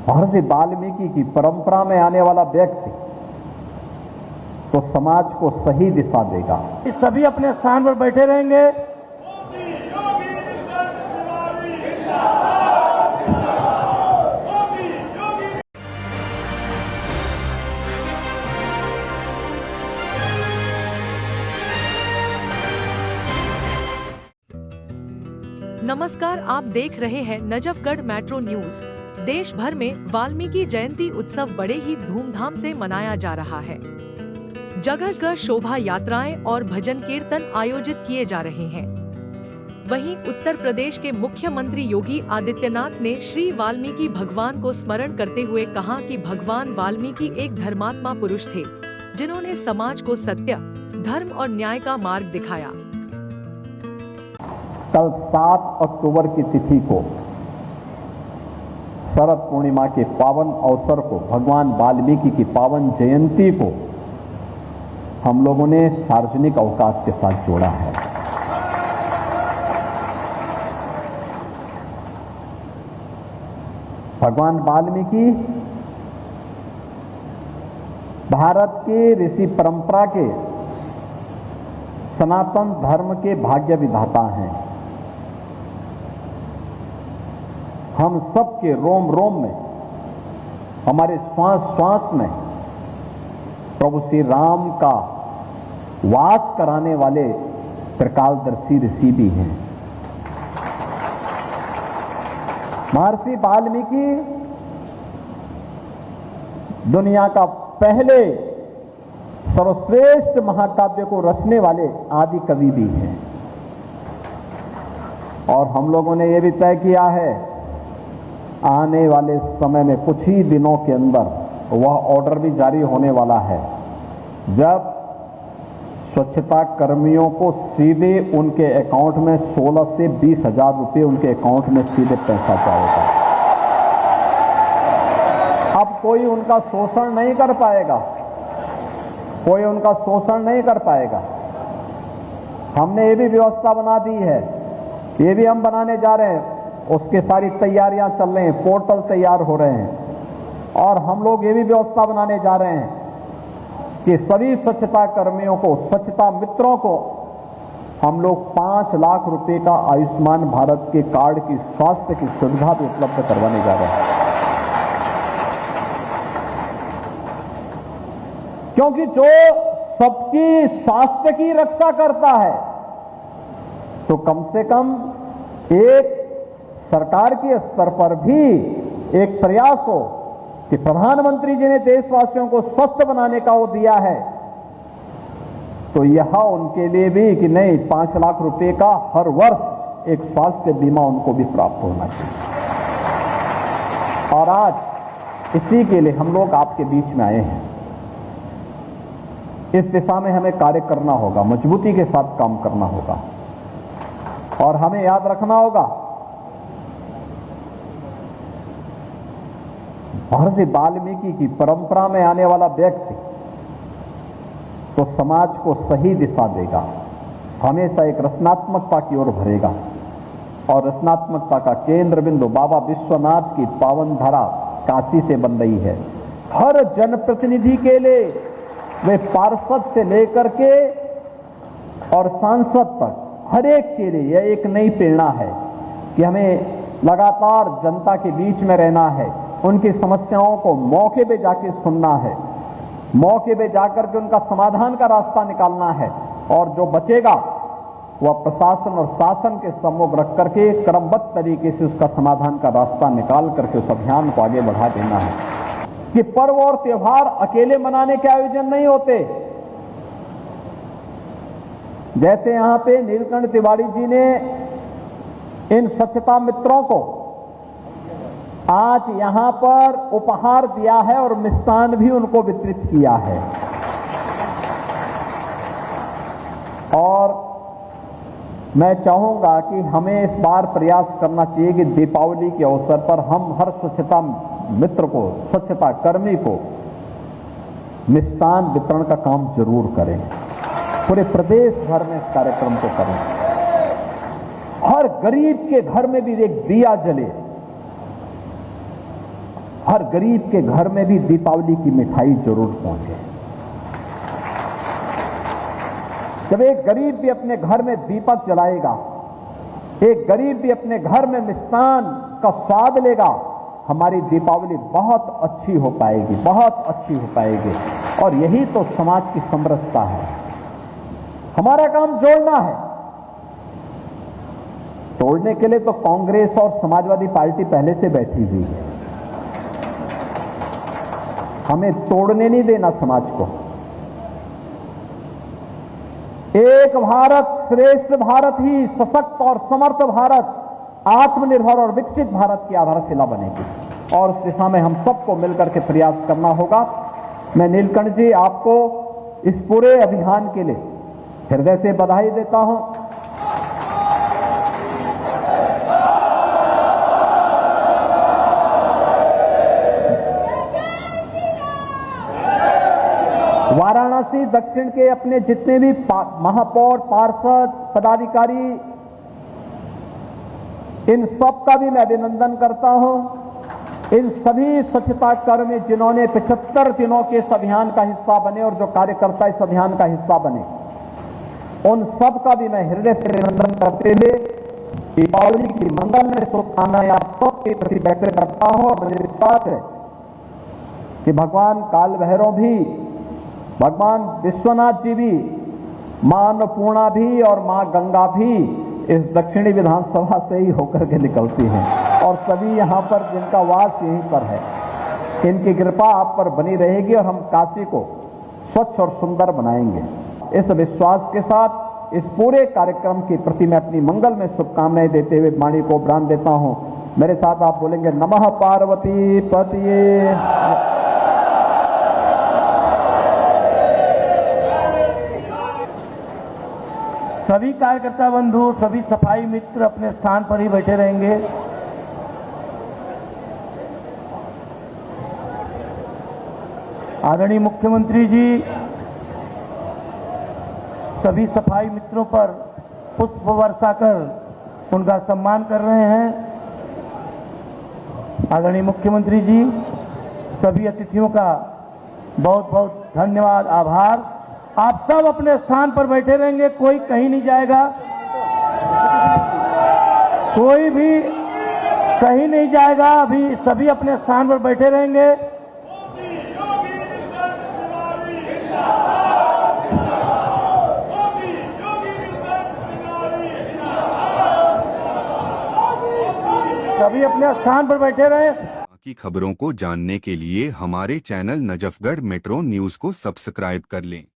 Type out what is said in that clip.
महर्षि वाल्मीकि की परंपरा में आने वाला व्यक्ति तो समाज को सही दिशा देगा। सभी अपने स्थान पर बैठे रहेंगे। नमस्कार, आप देख रहे हैं नजफगढ़ मेट्रो न्यूज। देश भर में वाल्मीकि जयंती उत्सव बड़े ही धूमधाम से मनाया जा रहा है। जगह जगह शोभा यात्राएं और भजन कीर्तन आयोजित किए जा रहे हैं। वहीं उत्तर प्रदेश के मुख्यमंत्री योगी आदित्यनाथ ने श्री वाल्मीकि भगवान को स्मरण करते हुए कहा कि भगवान वाल्मीकि एक धर्मात्मा पुरुष थे, जिन्होंने समाज को सत्य, धर्म और न्याय का मार्ग दिखाया। कल 7 अक्टूबर की तिथि को शरद पूर्णिमा के पावन अवसर को, भगवान वाल्मीकि की पावन जयंती को हम लोगों ने सार्वजनिक अवकाश के साथ जोड़ा है। भगवान वाल्मीकि भारत के ऋषि परंपरा के सनातन धर्म के भाग्य विधाता हैं। हम सबके रोम रोम में, हमारे श्वास श्वास में प्रभु श्री राम का वास कराने वाले त्रिकालदर्शी ऋषि भी हैं। महर्षि वाल्मीकि दुनिया का पहले सर्वश्रेष्ठ महाकाव्य को रचने वाले आदि कवि भी हैं। और हम लोगों ने यह भी तय किया है, आने वाले समय में कुछ ही दिनों के अंदर वह ऑर्डर भी जारी होने वाला है, जब स्वच्छता कर्मियों को सीधे उनके अकाउंट में 16 से 20 हजार रुपये उनके अकाउंट में सीधे पैसा जाएगा। अब कोई उनका शोषण नहीं कर पाएगा, कोई उनका शोषण नहीं कर पाएगा। हमने ये भी व्यवस्था बना दी है, ये भी हम बनाने जा रहे हैं, उसके सारी तैयारियां चल रही हैं, पोर्टल तैयार हो रहे हैं। और हम लोग ये भी व्यवस्था बनाने जा रहे हैं कि सभी स्वच्छता कर्मियों को, स्वच्छता मित्रों को हम लोग 5 लाख रुपए का आयुष्मान भारत के कार्ड की स्वास्थ्य की सुविधा भी उपलब्ध करवाने जा रहे हैं। क्योंकि जो सबकी स्वास्थ्य की रक्षा करता है, तो कम से कम एक सरकार के स्तर पर भी एक प्रयास हो कि प्रधानमंत्री जी ने देशवासियों को स्वस्थ बनाने का वो दिया है, तो यह उनके लिए भी कि नहीं, 5 लाख रुपए का हर वर्ष एक स्वास्थ्य बीमा उनको भी प्राप्त होना चाहिए। और आज इसी के लिए हम लोग आपके बीच में आए हैं। इस दिशा में हमें कार्य करना होगा, मजबूती के साथ काम करना होगा। और हमें याद रखना होगा, महर्षि वाल्मीकि की परंपरा में आने वाला व्यक्ति तो समाज को सही दिशा देगा, हमेशा एक रचनात्मकता की ओर भरेगा। और रचनात्मकता का केंद्र बिंदु बाबा विश्वनाथ की पावन धरा काशी से बन रही है। हर जनप्रतिनिधि के लिए, वे पार्षद से लेकर के और सांसद तक, हर एक के लिए यह एक नई प्रेरणा है कि हमें लगातार जनता के बीच में रहना है, उनकी समस्याओं को मौके पे जाके सुनना है, मौके पे जाकर के उनका समाधान का रास्ता निकालना है। और जो बचेगा वह प्रशासन और शासन के सम्मुख रख करके क्रमबद्ध तरीके से उसका समाधान का रास्ता निकाल करके उस अभियान को आगे बढ़ा देना है। कि पर्व और त्योहार अकेले मनाने के आयोजन नहीं होते। जैसे यहां पे नीलकंठ तिवारी जी ने इन स्वच्छता मित्रों को आज यहां पर उपहार दिया है और मिष्ठान भी उनको वितरित किया है। और मैं चाहूंगा कि हमें इस बार प्रयास करना चाहिए कि दीपावली के अवसर पर हम हर स्वच्छता मित्र को, स्वच्छता कर्मी को मिष्ठान वितरण का काम जरूर करें। पूरे प्रदेश भर में इस कार्यक्रम को करें। हर गरीब के घर में भी एक दिया जले। हर गरीब के घर में भी दीपावली की मिठाई जरूर पहुंचे। जब एक गरीब भी अपने घर में दीपक जलाएगा, एक गरीब भी अपने घर में मिष्ठान का स्वाद लेगा, हमारी दीपावली बहुत अच्छी हो पाएगी, बहुत अच्छी हो पाएगी। और यही तो समाज की समरसता है। हमारा काम जोड़ना है। तोड़ने के लिए तो कांग्रेस और समाजवादी पार्टी पहले से बैठी हुई है। हमें तोड़ने नहीं देना समाज को। एक भारत श्रेष्ठ भारत ही सशक्त और समर्थ भारत, आत्मनिर्भर और विकसित भारत की आधारशिला बनेगी। और उस दिशा में हम सबको मिलकर के प्रयास करना होगा। मैं नीलकंठ जी आपको इस पूरे अभियान के लिए हृदय से बधाई देता हूं। वाराणसी दक्षिण के अपने जितने भी महापौर, पार्षद, पदाधिकारी, इन सब का भी मैं अभिनंदन करता हूं। इन सभी स्वच्छता कर्मी जिन्होंने 75 दिनों के इस अभियान का हिस्सा बने और जो कार्यकर्ता इस अभियान का हिस्सा बने, उन सब का भी मैं हृदय से अभिनंदन करते हुए दीपावली की मंगलमय शुभकामनाएं आप सबके प्रति व्यक्त करता हूं। और मुझे विश्वास है कि भगवान काल भैरव भी, भगवान विश्वनाथ जी भी, मां अन्नपूर्णा भी और मां गंगा भी इस दक्षिणी विधानसभा से ही होकर के निकलती हैं। और सभी यहां पर जिनका वास यहीं पर है, इनकी कृपा आप पर बनी रहेगी और हम काशी को स्वच्छ और सुंदर बनाएंगे। इस विश्वास के साथ इस पूरे कार्यक्रम के प्रति मैं अपनी मंगल में शुभकामनाएं देते हुए वाणी को उपराम देता हूं। मेरे साथ आप बोलेंगे नमः पार्वती पतये। सभी कार्यकर्ता बंधु, सभी सफाई मित्र अपने स्थान पर ही बैठे रहेंगे। आदरणीय मुख्यमंत्री जी सभी सफाई मित्रों पर पुष्प वर्षा कर उनका सम्मान कर रहे हैं। आदरणीय मुख्यमंत्री जी सभी अतिथियों का बहुत बहुत धन्यवाद, आभार। आप सब अपने स्थान पर बैठे रहेंगे, कोई कहीं नहीं जाएगा, कोई भी कहीं नहीं जाएगा। अभी सभी अपने स्थान पर बैठे रहेंगे। सभी अपने स्थान पर बैठे रहे। बाकी खबरों को जानने के लिए हमारे चैनल नजफगढ़ मेट्रो न्यूज को सब्सक्राइब कर लें।